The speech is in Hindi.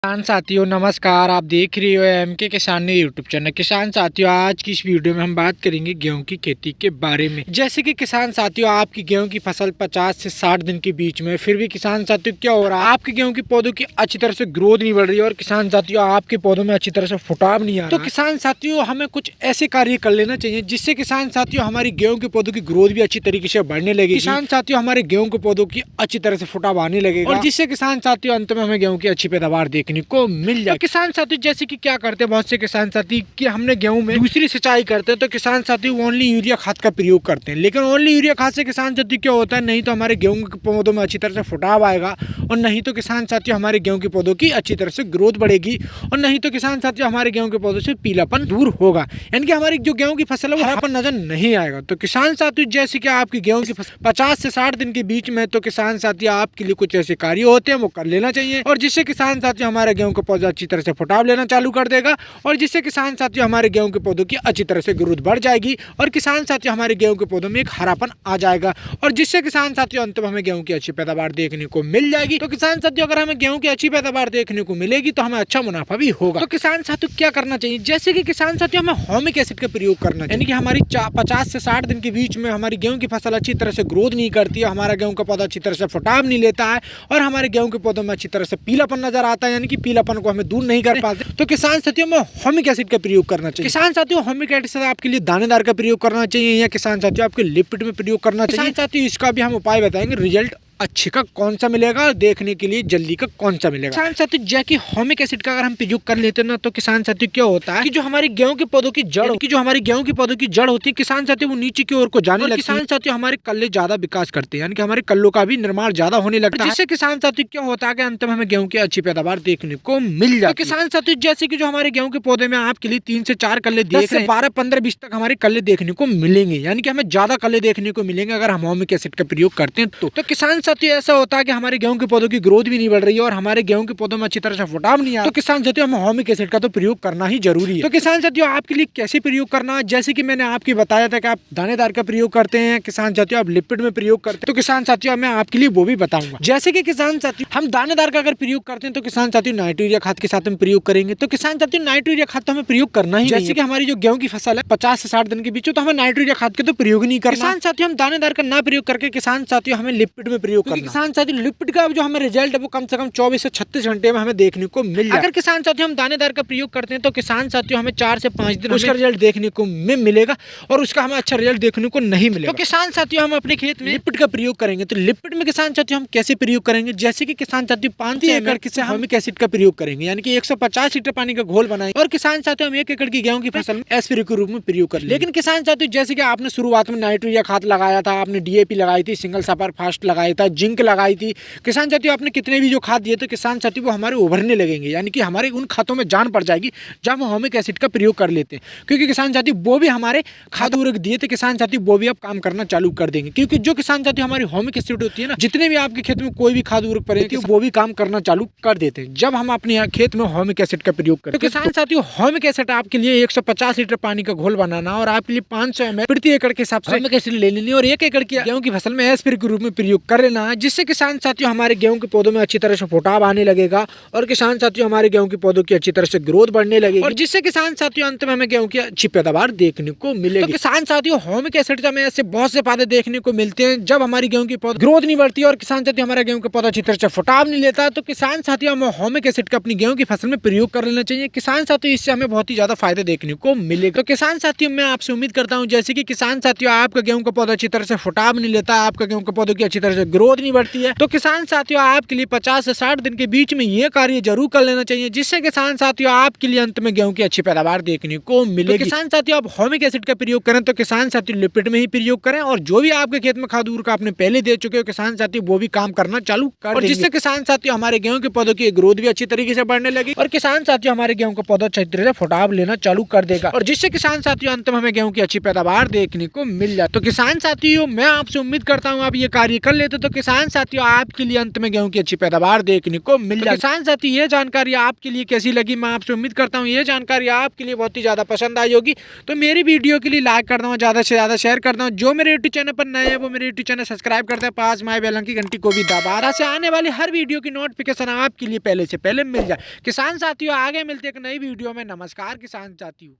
किसान साथियों नमस्कार। आप देख रहे हो एमके किसान यूट्यूब चैनल। किसान साथियों आज की इस वीडियो में हम बात करेंगे गेहूं की खेती के बारे में। जैसे कि किसान साथियों आपकी गेहूं की फसल 50 से 60 दिन के बीच में, फिर भी किसान साथियों क्या हो रहा है, आपके गेहूं के पौधों की अच्छी तरह से ग्रोथ नहीं बढ़ रही है और किसान साथियों आपके पौधों में अच्छी तरह से फुटाव नहीं आ रहा। तो किसान साथियों हमें कुछ ऐसे कार्य कर लेना चाहिए जिससे किसान साथियों हमारी गेहूं के पौधों की ग्रोथ भी अच्छी तरीके से बढ़ने लगे। किसान साथियों हमारे गेहूं के पौधों की अच्छी तरह से फुटाव आने लगेगा और जिससे किसान साथियों अंत में हमें गेहूं की अच्छी पैदावार देखने को मिल जाए। तो किसान साथी जैसे कि क्या करते हैं बहुत से किसान साथी कि हमने गेहूं में दूसरी सिंचाई करते हैं तो किसान साथी ओनली यूरिया खाद का प्रयोग करते हैं। लेकिन ओनली यूरिया खाद से किसान साथी क्या होता है, नहीं तो हमारे गेहूं के पौधों में अच्छी तरह से फुटाव आएगा और नहीं तो किसान साथी हमारे गेहूं के पौधों की अच्छी तरह से ग्रोथ बढ़ेगी और नहीं तो किसान साथी हमारे गेहूं के पौधों से पीलापन दूर होगा, यानी कि हमारी जो गेहूं की फसल है वो हरापन नजर नहीं आएगा। तो किसान साथी जैसे कि आपकी गेहूं की फसल 50 से 60 दिन के बीच में, तो किसान साथी आपके लिए कुछ ऐसे कार्य होते हैं वो कर लेना चाहिए और जिससे किसान साथी हमारे गेहूं का पौधा अच्छी तरह से फुटाव लेना चालू कर देगा और जिससे किसान साथी हमारे गेहूं के पौधों की अच्छी तरह से ग्रोथ बढ़ जाएगी और किसान साथी हमारे गेहूं के पौधों में एक हरापन आ जाएगा और जिससे किसान साथियों अंत में हमें गेहूं की अच्छी पैदावार देखने को मिल जाएगी। तो किसान साथियों अगर हमें गेहूं की अच्छी पैदावार देखने को मिलेगी तो हमें अच्छा मुनाफा भी होगा। तो किसान साथियों क्या करना चाहिए, जैसे कि किसान साथियों हमें ह्यूमिक एसिड का प्रयोग करना है, यानी कि हमारी 50 से 60 दिन के बीच में हमारी गेहूं की फसल अच्छी तरह से ग्रोथ नहीं करती है, हमारा गेहूं का पौधा अच्छी तरह से फुटाव नहीं लेता है और हमारे गेहूं के पौधों में अच्छी तरह से पीलापन नजर आता है, यानी कि पीलापन को हमें दूर नहीं कर पाते, तो किसान साथियों में ह्यूमिक एसिड का प्रयोग करना चाहिए। किसान साथियों ह्यूमिक एसिड आपके लिए दानेदार का प्रयोग करना चाहिए या किसान साथियों आपके लिपिड में प्रयोग करना चाहिए। किसान साथियों इसका भी हम उपाय बताएंगे, रिजल्ट अच्छे का कौन सा मिलेगा और देखने के लिए जल्दी का कौन सा मिलेगा। किसान साथियों जैसे ह्यूमिक एसिड का अगर हम प्रयोग कर लेते हैं ना, तो किसान साथियों क्या होता है कि जो हमारी गेहूं के पौधों की जड़ की जो हमारी गेहूं के पौधों की जड़ होती है किसान साथियों वो नीचे की ओर को जाने लगती है। किसान साथियों हमारे कल्ले ज्यादा विकास करते हैं, यानी कि हमारे कल्लों का भी निर्माण ज्यादा होने लगता है, जिससे किसान साथियों क्या होता है कि अंत में हमें गेहूं की अच्छी पैदावार देखने को मिल जाती है। किसान साथियों जैसे कि जो हमारे गेहूं के पौधे में आपके लिए 3 से 4 कल्ले 10 से 12, 15, 20 तक हमारे कल्ले देखने को मिलेंगे, यानी कि हमें ज्यादा कल्ले देखने को मिलेंगे अगर हम ह्यूमिक एसिड का प्रयोग करते हैं। तो किसान साथियों ऐसा होता है हमारे गेहूं के पौधों की ग्रोथ भी नहीं बढ़ रही है और हमारे गेहूं के पौधों में अच्छी तरह से फुटाव नहीं आ रहा, तो किसान साथियों हमें ह्यूमिक एसिड का तो प्रयोग करना ही जरूरी है। तो किसान साथियों आपके लिए कैसे प्रयोग करना है, जैसे कि मैंने आपको बताया था कि आप दानेदार का प्रयोग करते हैं, किसान साथियों आप लिपिड में प्रयोग करते हैं, तो किसान साथियों मैं आपके लिए वो भी बताऊंगा। जैसे कि किसान साथियों हम दानेदार का अगर प्रयोग करते हैं तो किसान साथियों नाइट्रो यूरिया खाद के साथ में प्रयोग करेंगे, तो किसान साथियों नाइट्रो यूरिया खाद तो हमें प्रयोग करना ही, जैसे कि हमारी जो गेहूं की फसल है 50 से 60 दिन के बीच, तो हमें नाइट्रो यूरिया खाद के तो प्रयोग नहीं करना। किसान साथियों हम दानेदार का ना प्रयोग करके किसान साथियों हमें लिपिड में प्रयोग करना। किसान साथियों लिपिड का जो हमें रिजल्ट है वो कम से कम 24 से 36 घंटे में हमें देखने को मिल जाए। अगर किसान साथियों हम दानेदार का प्रयोग करते हैं तो किसान साथियों हमें 4 से 5 दिन उसका रिजल्ट देखने को मिलेगा और उसका हमें अच्छा रिजल्ट देखने को नहीं मिलेगा। तो किसान साथियों हम अपने खेत में लिपिड का प्रयोग करेंगे, तो लिपिड में किसान साथियों हम कैसे प्रयोग करेंगे, जैसे कि किसान साथियों 5 एकड़ से ह्यूमिक एसिड का प्रयोग करेंगे, यानी कि 150 लीटर पानी का घोल बनाएंगे और किसान साथियों हम 1 एकड़ की गेहूं की फसल में एस्पिरिन के रूप में प्रयोग करेंगे। लेकिन किसान साथियों जैसे कि आपने शुरुआत में नाइट्रो यूरिया खाद लगाया था, आपने डीएपी लगाई थी, सिंगल सुपर फास्ट लगाया था, जिंक लगाई थी, किसान साथियों आपने कितने भी जो खाद दिए तो किसान साथी वो हमारे उभरने लगेंगे, यानी कि हमारे उन खातों में जान पड़ जाएगी जब हम ह्यूमिक एसिड का प्रयोग कर लेते हैं, क्योंकि किसान साथी वो भी हमारे खाद उर्वरक दिए थे, किसान साथी वो भी अब काम करना चालू कर देंगे, क्योंकि जो किसान साथी हमारी ह्यूमिक एसिड होती है ना, जितने भी आपके खेत में कोई भी खाद उर्वरक पड़े वो भी काम करना चालू कर देते हैं जब हम अपने खेत में ह्यूमिक एसिड का प्रयोग करते हैं। तो किसान साथियों ह्यूमिक एसिड आपके लिए 150 लीटर पानी का घोल बनाना और आपके लिए 500 ml प्रति एकड़ के हिसाब से ह्यूमिक एसिड ले लेनी और 1 एकड़ की गेहूं की फसल में एस्पिरिन के रूप में प्रयोग कर लेना है, जिससे किसान साथियों हमारे गेहूं के पौधों में अच्छी तरह से फुटाव आने लगेगा और किसान साथियों हमारे गेहूं के पौधों की अच्छी तरह से ग्रोथ बढ़ने लगेगी और जिससे किसान साथियों अंत में हमें गेहूं की अच्छी पैदावार देखने को मिलेगी। तो किसान साथियों ह्यूमिक एसिड का ऐसे बहुत से फायदे देखने को मिलते हैं जब हमारी गेहूं की पौधा ग्रोथ नहीं बढ़ती और किसान साथियों हमारा गेहूं का पौधा अच्छी तरह से फुटाव नहीं लेता, तो किसान साथियों हमें ह्यूमिक एसिड का अपनी गेहूं की फसल में प्रयोग कर लेना चाहिए। किसान साथियों इससे हमें बहुत ही ज्यादा फायदे देखने को मिलेगा। तो किसान साथियों मैं आपसे उम्मीद करता हूँ जैसे कि किसान साथियों आपका गेहूं का पौधा अच्छी तरह से फुटाव नहीं लेता, आपका गेहूं के पौधों की अच्छी तरह से ग्रोथ नहीं बढ़ती है, तो किसान साथियों आपके लिए 50 से 60 दिन के बीच में ये कार्य जरूर कर लेना चाहिए, जिससे किसान साथियों आपके लिए अंत में गेहूं की अच्छी पैदावार देखने को मिलेगी। तो किसान साथियों आप ह्यूमिक एसिड का प्रयोग करें तो किसान साथियों लिपिड में ही प्रयोग करें और जो भी आपके खेत में खाद उर्वरक आपने पहले दे चुके हो किसान साथियों वो भी काम करना चालू कर और जिससे किसान साथियों हमारे गेहूं के पौधों की ग्रोथ भी अच्छी तरीके से बढ़ने लगी और किसान साथियों हमारे गेहूं का पौधा अच्छी तरह से फुटाव लेना चालू कर देगा और जिससे किसान साथियों अंत में हमें गेहूं की अच्छी पैदावार देखने को मिल जाए। तो किसान साथियों मैं आपसे उम्मीद करता हूँ आप ये कार्य कर लेते तो किसान साथियों आपके लिए अंत में गेहूं की अच्छी पैदावार देखने को मिल जाए। किसान साथी ये जानकारी आपके लिए कैसी लगी, मैं आपसे उम्मीद करता हूँ ये जानकारी आपके लिए बहुत ही ज्यादा पसंद आई होगी। तो मेरी वीडियो के लिए लाइक करता हूँ, ज्यादा से ज्यादा शेयर करता हूँ। जो मेरे यूट्यूब चैनल पर नए हैं वो मेरे यूट्यूब चैनल सब्सक्राइब करते हैं, पास माई बेल की घंटी को भी दबा से आने वाली हर वीडियो की नोटिफिकेशन आपके लिए पहले से पहले मिल जाए। किसान साथियों आगे मिलते एक नई वीडियो में। नमस्कार किसान साथियों।